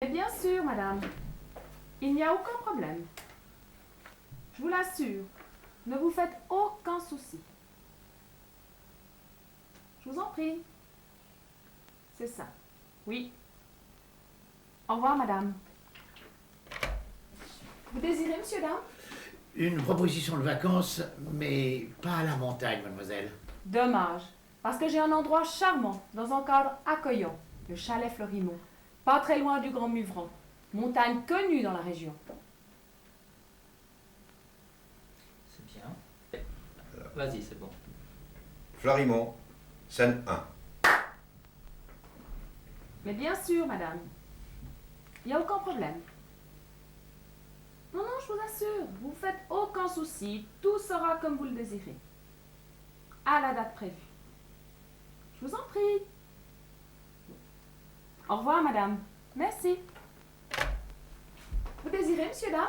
Mais bien sûr, madame. Il n'y a aucun problème. Je vous l'assure. Ne vous faites aucun souci. Je vous en prie. C'est ça. Oui. Au revoir, madame. Vous désirez, monsieur, dame? Une proposition de vacances, mais pas à la montagne, mademoiselle. Dommage. Parce que j'ai un endroit charmant, dans un cadre accueillant, le chalet Fleurimont, pas très loin du Grand Muvran, montagne connue dans la région. C'est bien. Vas-y, c'est bon. Fleurimont, scène 1. Mais bien sûr, madame. Il n'y a aucun problème. Non, non, je vous assure, vous faites aucun souci, tout sera comme vous le désirez. À la date prévue. Je vous en prie. Au revoir, madame. Merci. Vous désirez, monsieur, dame?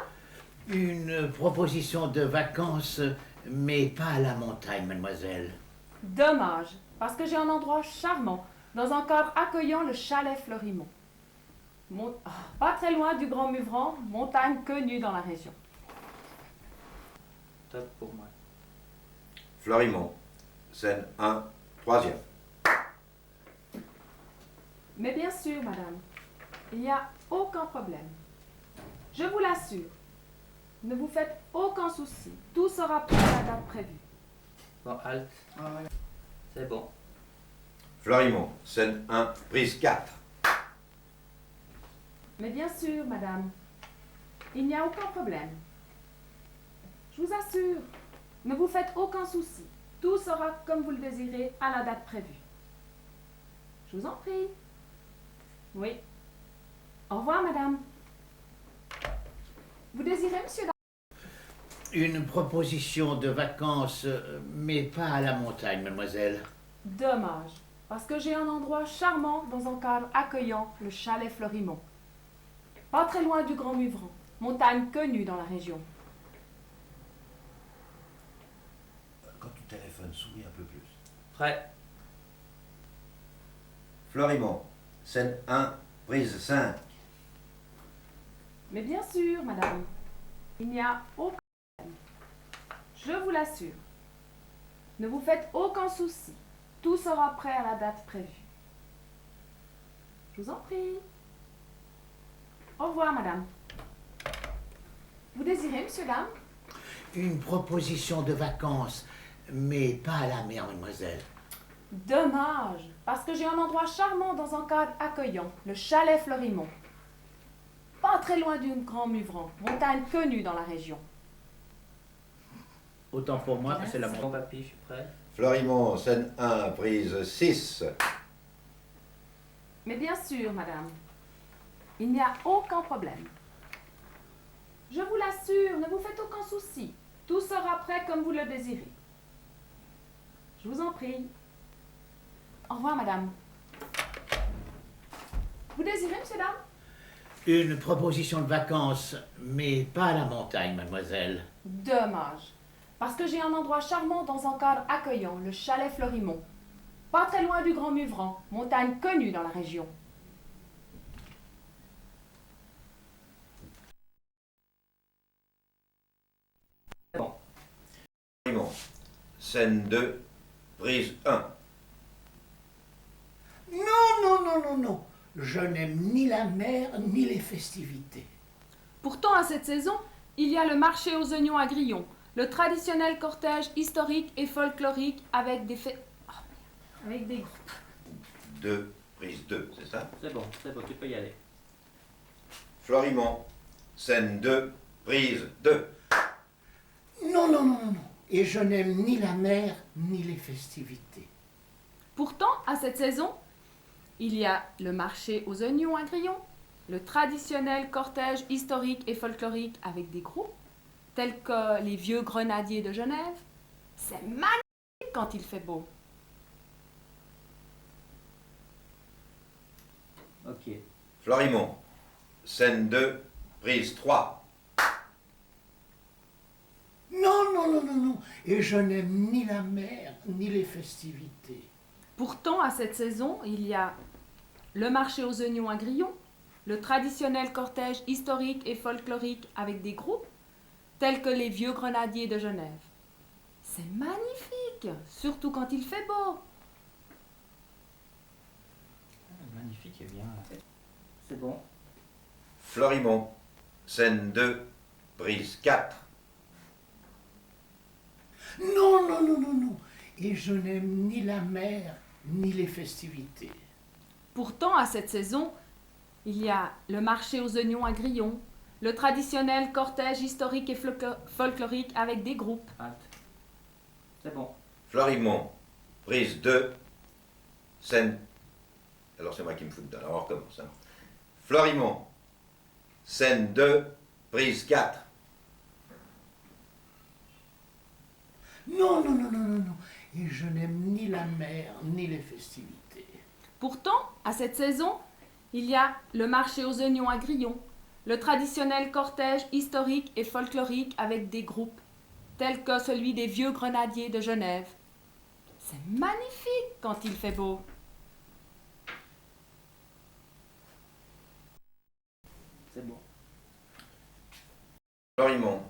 Une proposition de vacances, mais pas à la montagne, mademoiselle. Dommage, parce que j'ai un endroit charmant, dans un cadre accueillant, le chalet Fleurimont. Pas très loin du Grand Muvran, montagne connue dans la région. Top pour moi. Fleurimont, scène 1, 3e. Mais bien sûr, madame, il n'y a aucun problème. Je vous l'assure. Ne vous faites aucun souci. Tout sera prêt à la date prévue. Bon, halte. C'est bon. Fleurimont, scène 1, prise 4. Mais bien sûr, madame, il n'y a aucun problème. Je vous assure, ne vous faites aucun souci. Tout sera comme vous le désirez à la date prévue. Je vous en prie. Oui. Au revoir, madame. Vous désirez, monsieur? Une proposition de vacances, mais pas à la montagne, mademoiselle. Dommage, parce que j'ai un endroit charmant dans un cadre accueillant, le chalet Fleurimont. Pas très loin du Grand Muvran, montagne connue dans la région. Quand tu téléphones, souris un peu plus. Prêt. Fleurimont, scène 1, prise 5. Mais bien sûr, madame, il n'y a aucun problème. Je vous l'assure. Ne vous faites aucun souci. Tout sera prêt à la date prévue. Je vous en prie. Au revoir, madame. Vous désirez, monsieur, dame? Une proposition de vacances, mais pas à la mer, mademoiselle. Dommage, parce que j'ai un endroit charmant dans un cadre accueillant, le chalet Fleurimont. Pas très loin du Grand Muvran, montagne connue dans la région. Autant pour moi que c'est la bon papy, je suis prêt. Fleurimont, scène 1, prise 6. Mais bien sûr, madame, il n'y a aucun problème. Je vous l'assure, ne vous faites aucun souci. Tout sera prêt comme vous le désirez. Je vous en prie. Au revoir, madame. Vous désirez, monsieur, dame? Une proposition de vacances, mais pas à la montagne, mademoiselle. Dommage, parce que j'ai un endroit charmant dans un cadre accueillant, le chalet Fleurimont. Pas très loin du Grand Muvran, montagne connue dans la région. Bon. Fleurimont, scène 2, prise 1. Non. Je n'aime ni la mer, ni les festivités. Pourtant, à cette saison, il y a le marché aux oignons à Grillon, le traditionnel cortège historique et folklorique avec des avec des... 2, prise 2, c'est ça? C'est bon, tu peux y aller. Fleurimont, scène 2, prise 2. Non. Et je n'aime ni la mer, ni les festivités. Pourtant, à cette saison, il y a le marché aux oignons à Grillon, le traditionnel cortège historique et folklorique avec des groupes, tels que les vieux grenadiers de Genève. C'est magnifique quand il fait beau. Ok. Fleurimont, scène 2, prise 3. Non. Et je n'aime ni la mer, ni les festivités. Pourtant, à cette saison, il y a le marché aux oignons à Grillon, le traditionnel cortège historique et folklorique avec des groupes tels que les Vieux Grenadiers de Genève. C'est magnifique, surtout quand il fait beau. Magnifique et bien. C'est bon. Florimond, scène 2, prise 4. Non, non, non, non, non. Et je n'aime ni la mer, ni les festivités. Pourtant, à cette saison, il y a le marché aux oignons à Grillon, le traditionnel cortège historique et folklorique avec des groupes. Halte. C'est bon. Florimond, prise 2, scène... Alors c'est moi qui me fous dedans, alors on recommence. Hein. Florimond, scène 2, prise 4. Non, non, non, non, non, non. Et je n'aime ni la mer, ni les festivités. Pourtant, à cette saison, il y a le marché aux oignons à Grillon, le traditionnel cortège historique et folklorique avec des groupes, tels que celui des Vieux Grenadiers de Genève. C'est magnifique quand il fait beau. C'est bon. Florimond,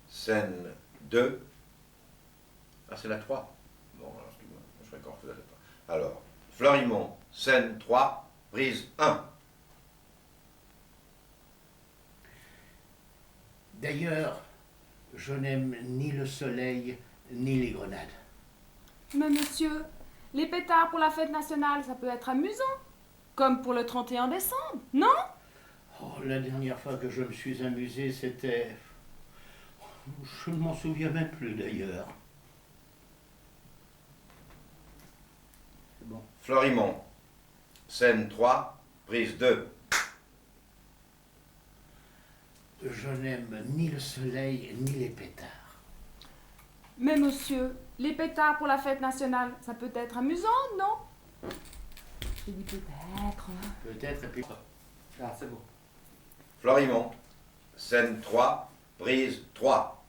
scène 2. Ah, c'est la 3. Bon, alors, excuse-moi, je ferai encore la 3. Alors, Florimond, scène 3, prise 1. D'ailleurs, je n'aime ni le soleil, ni les grenades. Mais monsieur, les pétards pour la fête nationale, ça peut être amusant, comme pour le 31 décembre, non? Oh, la dernière fois que je me suis amusé, c'était... Je ne m'en souviens même plus d'ailleurs. C'est bon. Florimond, scène 3, prise 2. Je n'aime ni le soleil, ni les pétards. Mais monsieur, les pétards pour la fête nationale, ça peut être amusant, non? J'ai dit peut-être. Peut-être, et puis... Ah, c'est bon. Florimond, scène 3, prise 3.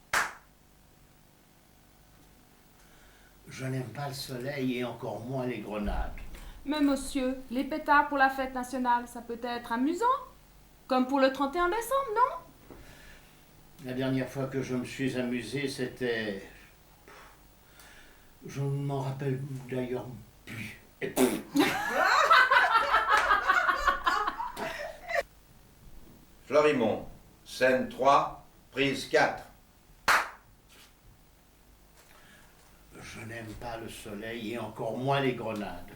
Je n'aime pas le soleil et encore moins les grenades. Mais monsieur, les pétards pour la fête nationale, ça peut être amusant, comme pour le 31 décembre, non? La dernière fois que je me suis amusé, c'était... Je ne m'en rappelle d'ailleurs plus. Florimond, scène 3, prise 4. Je n'aime pas le soleil et encore moins les grenades.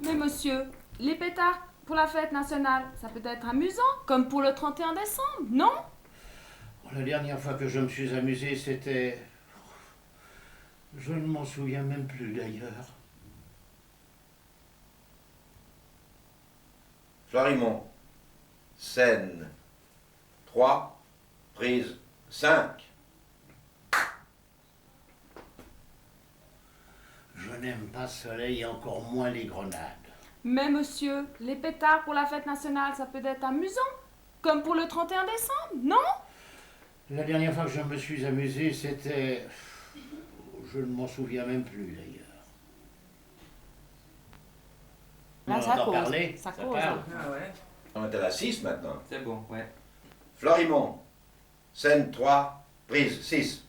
Mais monsieur, les pétards pour la fête nationale, ça peut être amusant, comme pour le 31 décembre, non? La dernière fois que je me suis amusé, c'était... Je ne m'en souviens même plus d'ailleurs. Florimond, scène 3, prise 5. Je n'aime pas le soleil et encore moins les grenades. Mais monsieur, les pétards pour la fête nationale, ça peut être amusant, comme pour le 31 décembre, non? La dernière fois que je me suis amusé, c'était... Je ne m'en souviens même plus d'ailleurs. Là, On ça entend cause. parler, Ça ça cause. parle. Ah ouais. On est à la 6 maintenant. C'est bon, ouais. Florimond, scène 3, prise 6.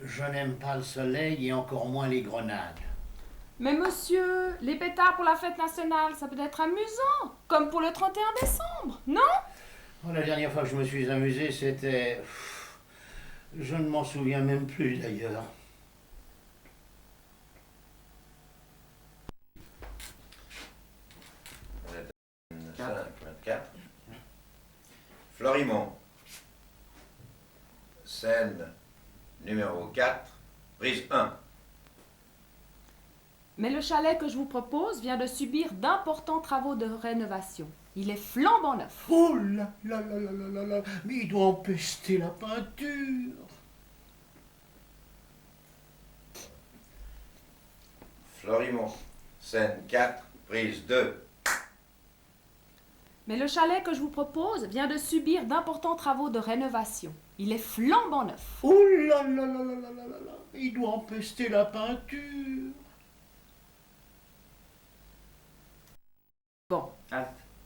Je n'aime pas le soleil et encore moins les grenades. Mais monsieur, les pétards pour la fête nationale, ça peut être amusant, comme pour le 31 décembre, non? La dernière fois que je me suis amusé, c'était... Je ne m'en souviens même plus d'ailleurs. On est à 5, 24. Florimond, scène numéro 4, prise 1. Mais le chalet que je vous propose vient de subir d'importants travaux de rénovation. Il est flambant neuf. Oh là là là là là là là, mais il doit empester la peinture. Florimond, scène 4, prise 2. Mais le chalet que je vous propose vient de subir d'importants travaux de rénovation. Il est flambant neuf. Oh là là là là là là là là, il doit empester la peinture.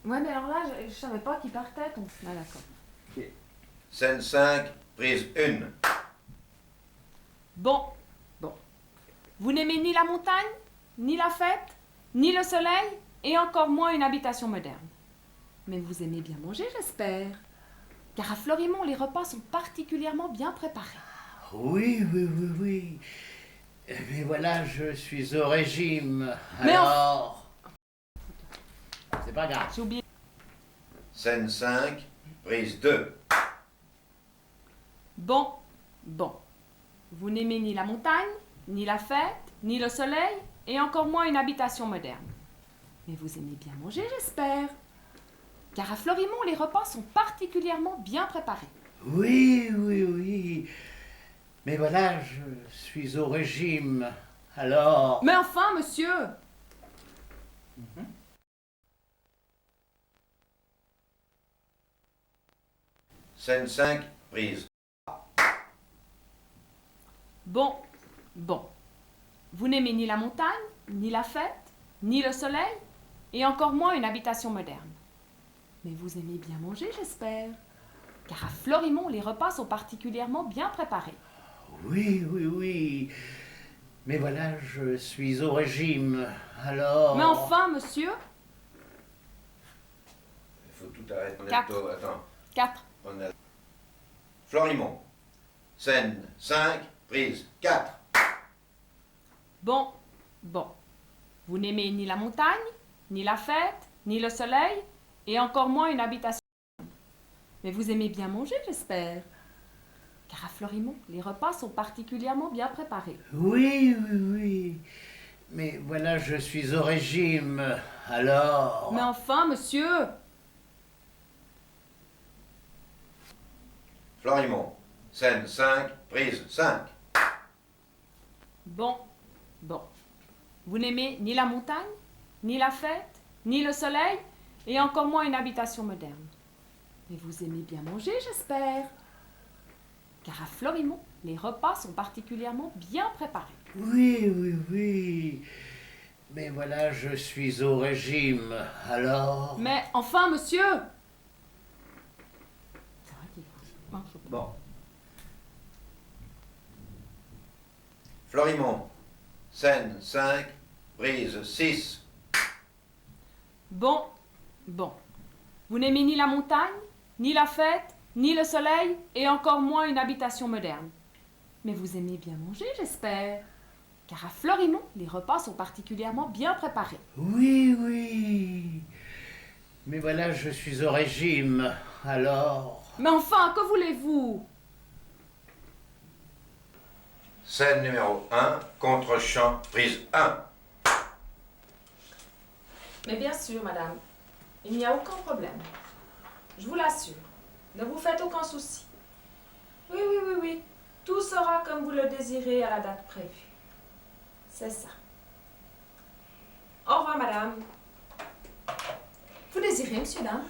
Ouais, mais alors là, je savais pas qu'il partait. Ah, d'accord. Scène 5, prise 1. Bon. Vous n'aimez ni la montagne, ni la fête, ni le soleil, et encore moins une habitation moderne. Mais vous aimez bien manger, j'espère. Car à Florimond, les repas sont particulièrement bien préparés. Oui. Mais voilà, je suis au régime. Mais Alors. C'est pas grave. J'ai oublié. Scène 5, prise 2. Bon. Vous n'aimez ni la montagne, ni la fête, ni le soleil, et encore moins une habitation moderne. Mais vous aimez bien manger, j'espère. Car à Florimond, les repas sont particulièrement bien préparés. Oui. Mais voilà, je suis au régime. Alors. Mais enfin, monsieur! Scène 5, prise. Bon. Vous n'aimez ni la montagne, ni la fête, ni le soleil, et encore moins une habitation moderne. Mais vous aimez bien manger, j'espère. Car à Florimond, les repas sont particulièrement bien préparés. Oui. Mais voilà, je suis au régime. Alors. Mais enfin, monsieur! Il faut tout arrêter. On est 4. plutôt- Attends. 4. On a... Florimond. Scène 5, prise 4. Bon. Vous n'aimez ni la montagne, ni la fête, ni le soleil, et encore moins une habitation. Mais vous aimez bien manger, j'espère. Car à Florimond, les repas sont particulièrement bien préparés. Oui. Mais voilà, je suis au régime. Alors. Mais enfin, monsieur! Florimond. Scène 5, prise 5. Bon. Vous n'aimez ni la montagne, ni la fête, ni le soleil, et encore moins une habitation moderne. Mais vous aimez bien manger, j'espère. Car à Florimond, les repas sont particulièrement bien préparés. Oui. Mais voilà, je suis au régime. Alors. Mais enfin, monsieur! C'est vrai qu'il marche pas. Bon. Florimond. Scène 5, prise 6. Bon. Vous n'aimez ni la montagne, ni la fête, ni le soleil, et encore moins une habitation moderne. Mais vous aimez bien manger, j'espère. Car à Florimond, les repas sont particulièrement bien préparés. Oui. Mais voilà, je suis au régime. Alors. Mais enfin, que voulez-vous? Scène numéro 1, contre-champ, prise 1. Mais bien sûr, madame. Il n'y a aucun problème. Je vous l'assure. Ne vous faites aucun souci. Oui. Tout sera comme vous le désirez à la date prévue. C'est ça. Au revoir, madame. Vous désirez, monsieur, dame?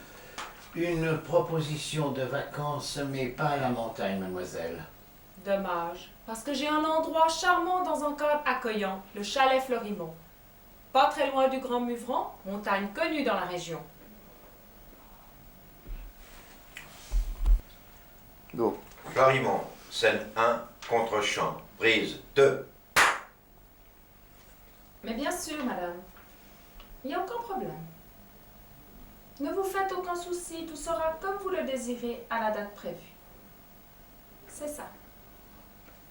Une proposition de vacances, mais pas à la montagne, mademoiselle. Dommage, parce que j'ai un endroit charmant dans un cadre accueillant, le chalet Florimond. Pas très loin du Grand Muvron, montagne connue dans la région. Go. Florimond. Scène 1, contre-champ, prise 2. Mais bien sûr, madame. Il n'y a aucun problème. Ne vous faites aucun souci, tout sera comme vous le désirez à la date prévue. C'est ça.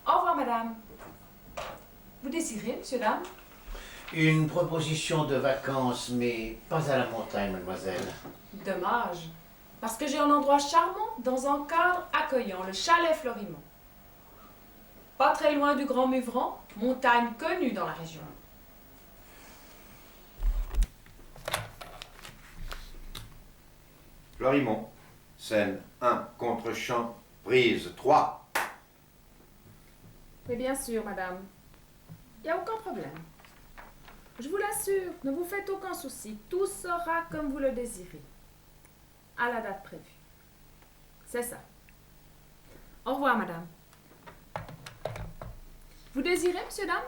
Au revoir, madame. Vous désirez, monsieur, dame? Une proposition de vacances, mais pas à la montagne, mademoiselle. Dommage, parce que j'ai un endroit charmant dans un cadre accueillant, le chalet Florimond. Pas très loin du Grand Muvron, montagne connue dans la région. Florimond. Scène 1, contre-champ, prise 3. Mais bien sûr, madame. Il n'y a aucun problème. Je vous l'assure, ne vous faites aucun souci. Tout sera comme vous le désirez. À la date prévue. C'est ça. Au revoir, madame. Vous désirez, monsieur, dame?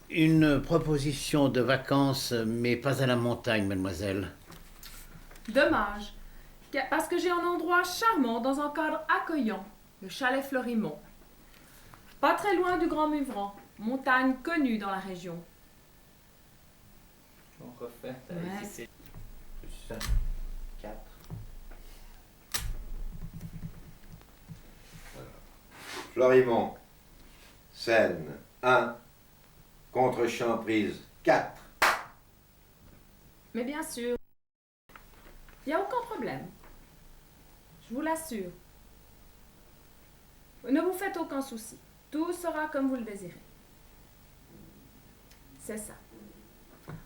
Une proposition de vacances, mais pas à la montagne, mademoiselle. Dommage, parce que j'ai un endroit charmant dans un cadre accueillant, le chalet Fleurimont. Pas très loin du Grand Muvran, montagne connue dans la région. On refait. Ouais. C'est 5, 4. Florimont, scène 1, contre-champ prise 4. Mais bien sûr, il n'y a aucun problème. Je vous l'assure. Ne vous faites aucun souci. Tout sera comme vous le désirez. C'est ça.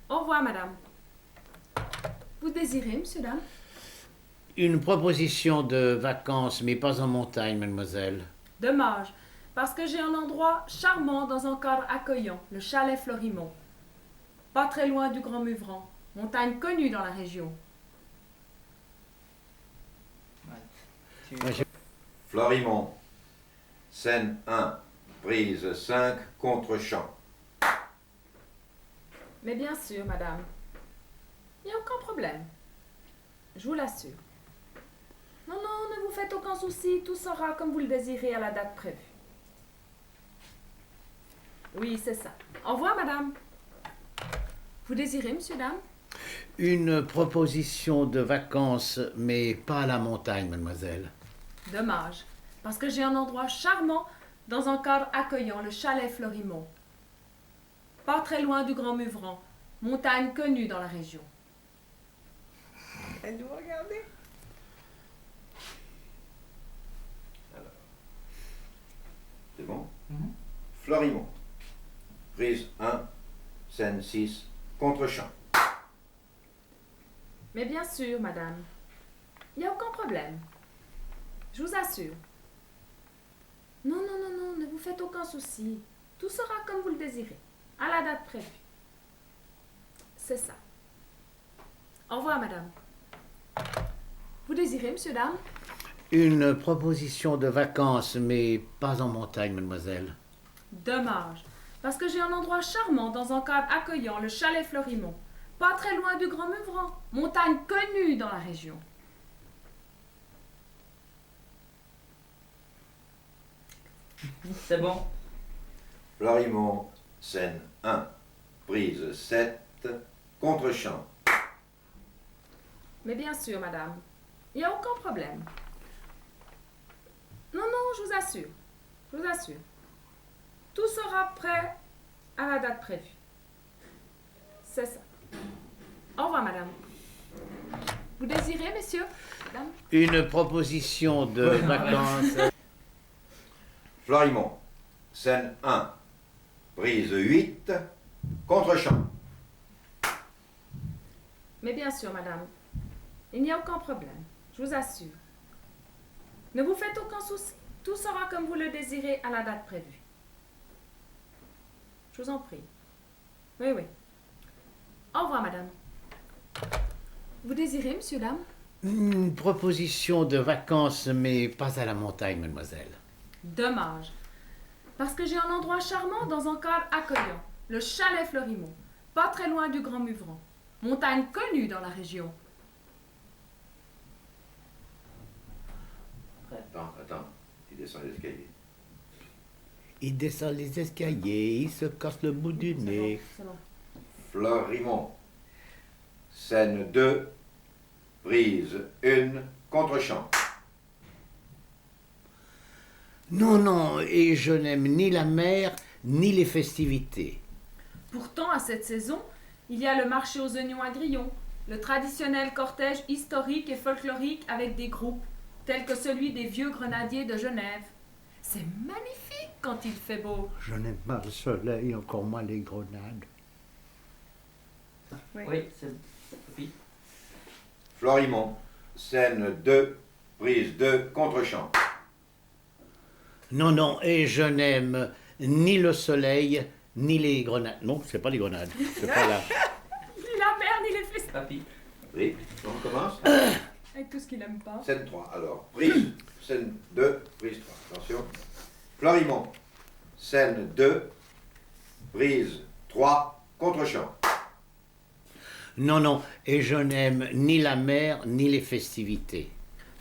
Au revoir, madame. Vous désirez, monsieur, dame? Une proposition de vacances, mais pas en montagne, mademoiselle. Dommage, parce que j'ai un endroit charmant dans un cadre accueillant, le chalet Fleurimont. Pas très loin du Grand Muvran, montagne connue dans la région. Moi, j'ai- Florimont, scène 1, prise 5, contre-champ. Mais bien sûr, madame. Il n'y a aucun problème. Je vous l'assure. Non, non, ne vous faites aucun souci. Tout sera comme vous le désirez à la date prévue. Oui, c'est ça. Au revoir, madame. Vous désirez, monsieur, dame? Une proposition de vacances, mais pas à la montagne, mademoiselle. Dommage, parce que j'ai un endroit charmant dans un cadre accueillant, le chalet Fleurimont. Pas très loin du Grand Muvran, montagne connue dans la région. Elle nous regardait. C'est bon? Mhm. Florimont, prise 1, scène 6, contre-champ. Mais bien sûr, madame. Il n'y a aucun problème. Je vous assure. Non, non, non, non, ne vous faites aucun souci. Tout sera comme vous le désirez, à la date prévue. C'est ça. Au revoir, madame. Vous désirez, monsieur, dame? Une proposition de vacances, mais pas en montagne, mademoiselle. Dommage, parce que j'ai un endroit charmant dans un cadre accueillant, le chalet Fleurimont. Pas très loin du Grand Muvran, montagne connue dans la région. C'est bon. Florimont, scène 1, prise 7, contre-champ. Mais bien sûr, madame. Il n'y a aucun problème. Non, non, je vous assure. Je vous assure. Tout sera prêt à la date prévue. C'est ça. Au revoir, madame. Vous désirez, messieurs? Madame? Une proposition de vacances. Florimont, scène 1, prise 8, contre-champ. Mais bien sûr, madame. Il n'y a aucun problème. Je vous assure. Ne vous faites aucun souci. Tout sera comme vous le désirez à la date prévue. Je vous en prie. Oui, oui. Au revoir, madame. Vous désirez, monsieur, dame? Une proposition de vacances, mais pas à la montagne, mademoiselle. Dommage. Parce que j'ai un endroit charmant dans un cadre accueillant, le chalet Fleurimont, pas très loin du Grand Muvran, montagne connue dans la région. Attends, il descend l'escalier. Il descend les escaliers, il se casse le bout du nez. C'est bon. Florimont, scène 2, prise 1, contre-champ. Non, non, et je n'aime ni la mer, ni les festivités. Pourtant, à cette saison, il y a le marché aux oignons à grillons, le traditionnel cortège historique et folklorique avec des groupes, tels que celui des vieux grenadiers de Genève. C'est magnifique quand il fait beau. Je n'aime pas le soleil, encore moins les grenades. Oui, c'est. Oui. Florimont, scène 2, prise 2, contre-champ. Non, non, et je n'aime ni le soleil, ni les grenades. Non, c'est pas les grenades. C'est pas là. Ni la mer, ni les festivals. Papy. Oui, on recommence. Avec tout ce qu'il aime pas. Scène 3, alors, prise, scène 2, prise 3. Attention. Florimont, scène 2, prise 3, contre-champ. Non, non, et je n'aime ni la mer, ni les festivités.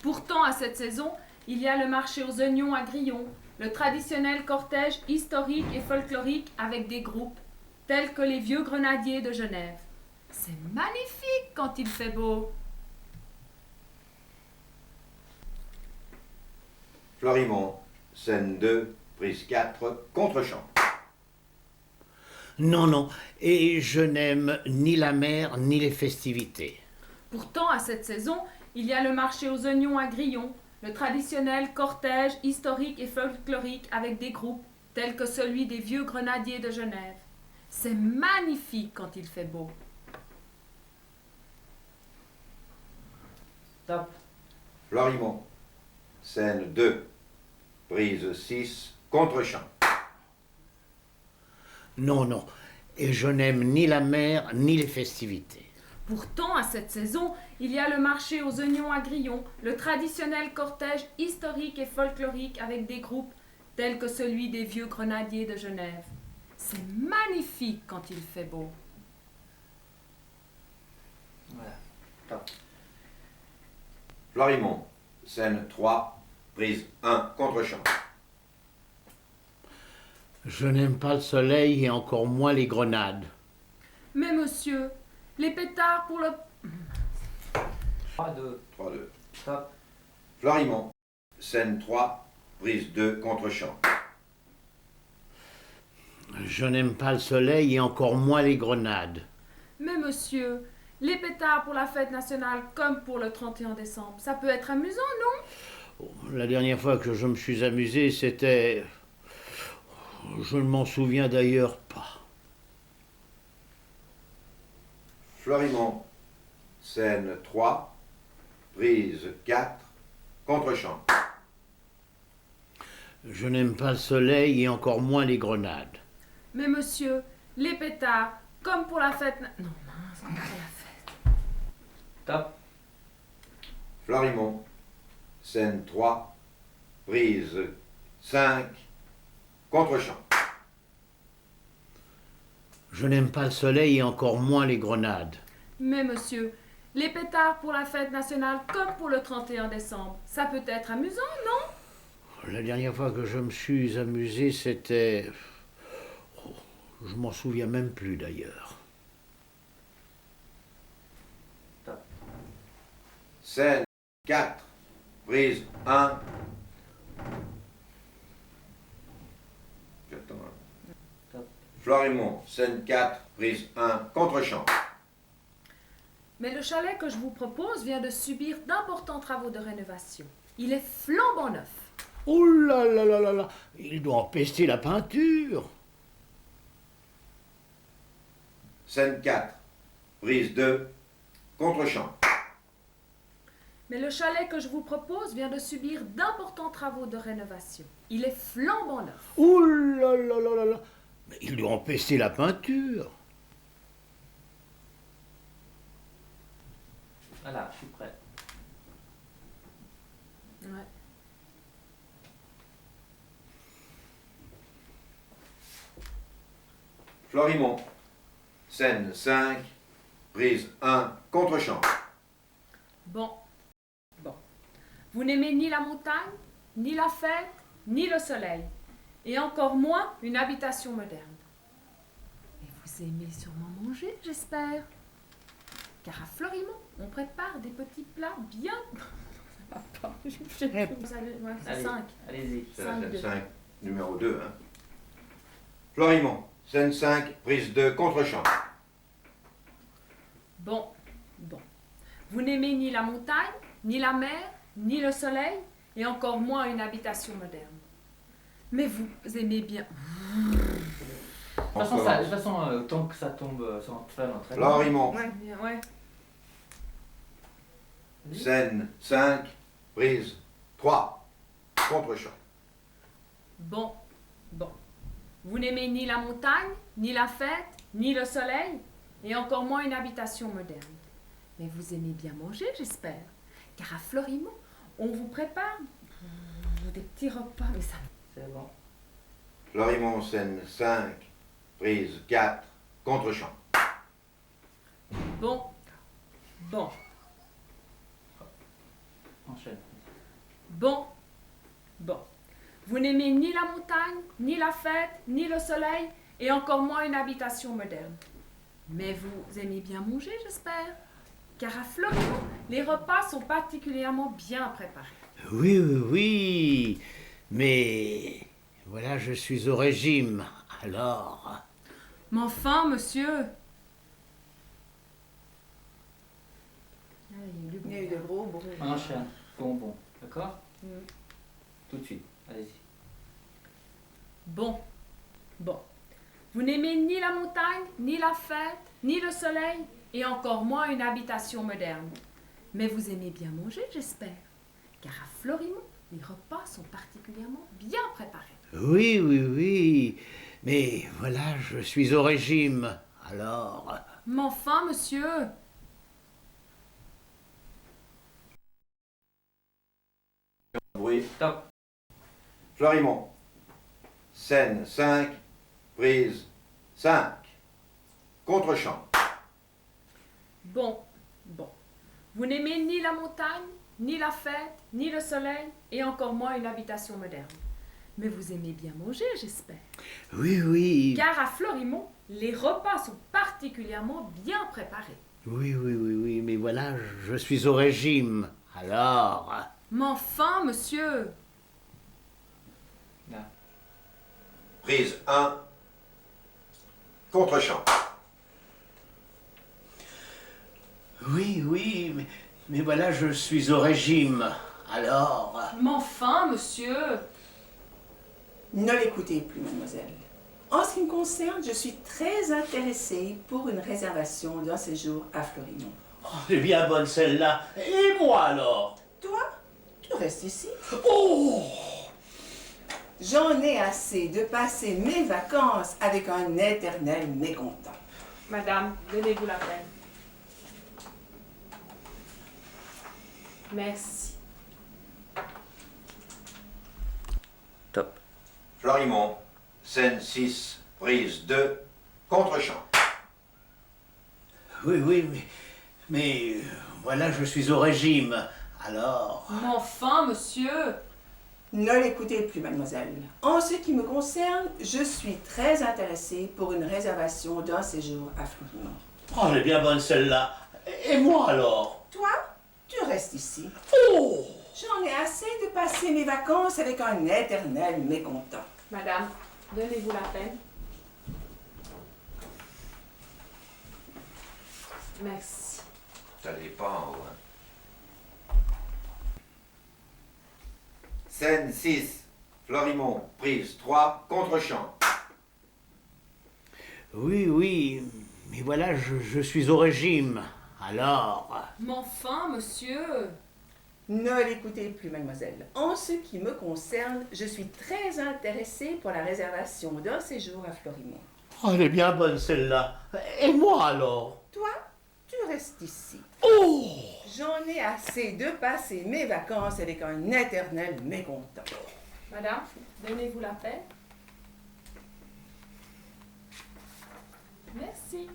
Pourtant, à cette saison, il y a le marché aux oignons à Grillon, le traditionnel cortège historique et folklorique avec des groupes, tels que les Vieux Grenadiers de Genève. C'est magnifique quand il fait beau. Florimond, scène 2, prise 4, contre-champ. Non, non, et je n'aime ni la mer, ni les festivités. Pourtant, à cette saison, il y a le marché aux oignons à Grillon, le traditionnel cortège historique et folklorique avec des groupes, tels que celui des Vieux Grenadiers de Genève. C'est magnifique quand il fait beau. Top. Florimond, scène 2, prise 6, contre-champ. Non, non, et je n'aime ni la mer, ni les festivités. Pourtant, à cette saison, il y a le marché aux oignons à Grillon, le traditionnel cortège historique et folklorique avec des groupes, tels que celui des Vieux Grenadiers de Genève. C'est magnifique quand il fait beau. Voilà. Top. Florimond, scène 3, prise 1, contre-champ. Je n'aime pas le soleil et encore moins les grenades. Mais monsieur, les pétards pour le... 3, 2. 3-2. Top. Florimond, scène 3, prise 2, contre-champ. Je n'aime pas le soleil et encore moins les grenades. Mais monsieur, les pétards pour la fête nationale comme pour le 31 décembre, ça peut être amusant, non? La dernière fois que je me suis amusé, c'était... Je ne m'en souviens d'ailleurs pas. Florimond, scène 3, prise 4, contre-champ. Je n'aime pas le soleil et encore moins les grenades. Mais monsieur, les pétards, comme pour la fête... Non, mince, comme pour la fête. Top. Florimond, scène 3, prise 5, contre-champ. Je n'aime pas le soleil et encore moins les grenades. Mais monsieur, les pétards pour la fête nationale comme pour le 31 décembre, ça peut être amusant, non? La dernière fois que je me suis amusé, c'était... Je m'en souviens même plus d'ailleurs. Top. Scène 4, prise 1. J'attends. Top. Florimond, scène 4, prise 1, contre-champ. Mais le chalet que je vous propose vient de subir d'importants travaux de rénovation. Il est flambant neuf. Oh là là là là là, il doit empester la peinture. Scène 4, prise 2, contre-champ. Mais le chalet que je vous propose vient de subir d'importants travaux de rénovation. Il est flambant neuf. Oh là là là là là, mais il doit empester la peinture. Voilà, je suis prêt. Ouais. Florimond, scène 5, prise 1, contre-champ. Bon. Vous n'aimez ni la montagne, ni la fête, ni le soleil, et encore moins une habitation moderne. Mais vous aimez sûrement manger, j'espère. Car à Florimond, on prépare des petits plats bien... Ça va pas. Vous allez- ouais, c'est Allez, 5. allez-y. C'est Cinq, la scène deux. 5, numéro 2. Hein. Florimond, scène 5, prise 2, contre-champ. Bon. Vous n'aimez ni la montagne, ni la mer, ni le soleil, et encore moins une habitation moderne. Mais vous aimez bien... De toute façon, tant que ça tombe sans faire l'entraînement. Florimond, Ouais. scène 5, prise 3, contre-champ. Bon. Vous n'aimez ni la montagne, ni la fête, ni le soleil, et encore moins une habitation moderne. Mais vous aimez bien manger, j'espère. Car à Florimond, on vous prépare des petits repas, mais ça... C'est bon. Florimond, scène 5, prise 4, contre-champ. Bon. Bon. Enchaîne. Bon. Bon. Vous n'aimez ni la montagne, ni la fête, ni le soleil, et encore moins une habitation moderne. Mais vous aimez bien manger, j'espère. Car à Florimo, les repas sont particulièrement bien préparés. Oui, oui, oui. Mais voilà, je suis au régime. Alors. Mais enfin, monsieur. Il y a eu de gros bruits. Enchaîne. Bon. D'accord? Tout de suite. Allez-y. Bon. Bon. Vous n'aimez ni la montagne, ni la fête, ni le soleil, et encore moins une habitation moderne. Mais vous aimez bien manger, j'espère. Car à Florimo, les repas sont particulièrement bien préparés. Oui, oui, oui. Mais voilà, je suis au régime. Alors. Mais enfin, monsieur. Bruit. Top. Florimond. Scène 5, prise 5. Contre-champ. Bon. Bon. Vous n'aimez ni la montagne, ni la fête, ni le soleil, et encore moins une habitation moderne. Mais vous aimez bien manger, j'espère. Oui, oui. Car à Florimond, les repas sont particulièrement bien préparés. Oui, oui, oui, oui. Mais voilà, je suis au régime. Alors. Mais enfin, monsieur. Là. Prise 1. Contre-champ. Oui, oui. Mais voilà, je suis au régime. Alors. Mais enfin, monsieur. Ne l'écoutez plus, mademoiselle. En ce qui me concerne, je suis très intéressée pour une réservation d'un séjour à Florimond. Oh, c'est bien bonne celle-là. Et moi alors? Toi, tu restes ici. Oh! J'en ai assez de passer mes vacances avec un éternel mécontent. Madame, donnez-vous la peine. Merci. Top. Florimond. Scène 6, prise 2. Contre-champ. Oui, oui, mais voilà, je suis au régime. Alors. Mais enfin, monsieur. Ne l'écoutez plus, mademoiselle. En ce qui me concerne, je suis très intéressée pour une réservation d'un séjour à Florimond. Oh, elle est bien bonne celle-là. Et moi alors? Toi, tu restes ici. Oh! J'en ai assez de passer mes vacances avec un éternel mécontent. Madame, donnez-vous la peine. Merci. T'allais pas en haut, hein. Scène 6, Florimond, prise 3, contre-champ. Oui, oui, mais voilà, je suis au régime. Alors. Mais enfin, monsieur. Ne l'écoutez plus, mademoiselle. En ce qui me concerne, je suis très intéressée pour la réservation d'un séjour à Florimond. Oh, elle est bien bonne celle-là. Et moi alors? Toi, tu restes ici. Oh! J'en ai assez de passer mes vacances avec un éternel mécontent. Madame, donnez-vous la peine. Merci.